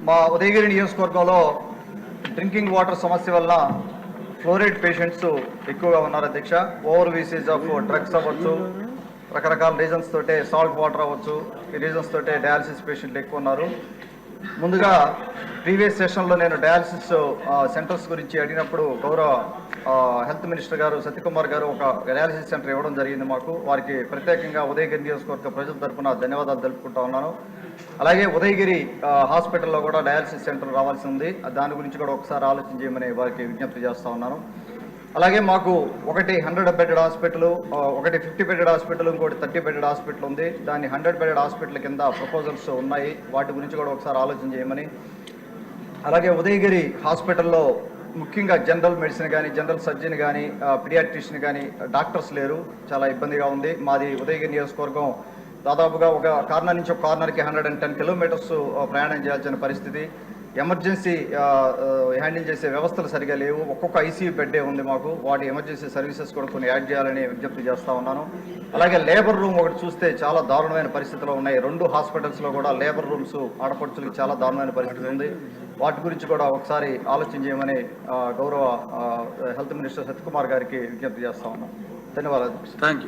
మా ఉదయగిరి నియోజకవర్గంలో drinking water సమస్య వల్ల ఫ్లోరైడ్ పేషెంట్స్ ఎక్కువగా ఉన్నారు అధ్యక్ష. ఓవర్ యూసేజ్ ఆఫ్ డ్రగ్స్ అవ్వచ్చు, రకరకాల రీజన్స్ తోటే సాల్ట్ వాటర్ అవ్వచ్చు, ఈ రీజన్స్ తోటే డయాలసిస్ పేషెంట్లు ఎక్కువ ఉన్నారు. ముందుగా ప్రీవియస్ సెషన్లో నేను డయాలసిస్ సెంటర్స్ గురించి అడిగినప్పుడు గౌరవ హెల్త్ మినిస్టర్ గారు సత్యకుమార్ గారు ఒక డయాలసిస్ సెంటర్ ఇవ్వడం జరిగింది మాకు. వారికి ప్రత్యేకంగా ఉదయగిరి నియోజకవర్గ ప్రజల తరఫున ధన్యవాదాలు తెలుపుకుంటా ఉన్నాను. అలాగే ఉదయగిరి హాస్పిటల్లో కూడా డయాలసిస్ సెంటర్ రావాల్సి ఉంది. దాని గురించి కూడా ఒకసారి ఆలోచన చేయమని వారికి విజ్ఞప్తి చేస్తూ ఉన్నాను. అలాగే మాకు ఒకటి 100 బెడెడ్ హాస్పిటల్, ఒకటి 50 బెడెడ్ హాస్పిటల్, ఇంకోటి 30 బెడెడ్ హాస్పిటల్ ఉంది. దాన్ని 100 బెడెడ్ హాస్పిటల్ కింద ప్రపోజల్స్ ఉన్నాయి. వాటి గురించి కూడా ఒకసారి ఆలోచన చేయమని. అలాగే ఉదయగిరి హాస్పిటల్లో ముఖ్యంగా జనరల్ మెడిసిన్ కానీ, జనరల్ సర్జన్ కానీ, పీడియాట్రిషియన్ కానీ డాక్టర్స్ లేరు. చాలా ఇబ్బందిగా ఉంది. మాది ఉదయగిరి నియోజకవర్గం దాదాపుగా ఒక కార్నర్ నుంచి ఒక కార్నర్కి 110 కిలోమీటర్స్ ప్రయాణం చేయాల్సిన పరిస్థితి. ఎమర్జెన్సీ హ్యాండిల్ చేసే వ్యవస్థలు సరిగా లేవు. ఒక్కొక్క ఐసీయూ బెడ్డే ఉంది మాకు. వాటి ఎమర్జెన్సీ సర్వీసెస్ కూడా కొన్ని యాడ్ చేయాలని విజ్ఞప్తి చేస్తూ ఉన్నాను. అలాగే లేబర్ రూమ్ ఒకటి చూస్తే చాలా దారుణమైన పరిస్థితులు ఉన్నాయి. 2 హాస్పిటల్స్లో కూడా లేబర్ రూమ్స్ ఆడపడుచులకు చాలా దారుణమైన పరిస్థితి ఉంది. వాటి గురించి కూడా ఒకసారి ఆలోచన చేయమని గౌరవ హెల్త్ మినిస్టర్ సత్యకుమార్ గారికి విజ్ఞప్తి చేస్తా ఉన్నాను. ధన్యవాదాలు. Thank you.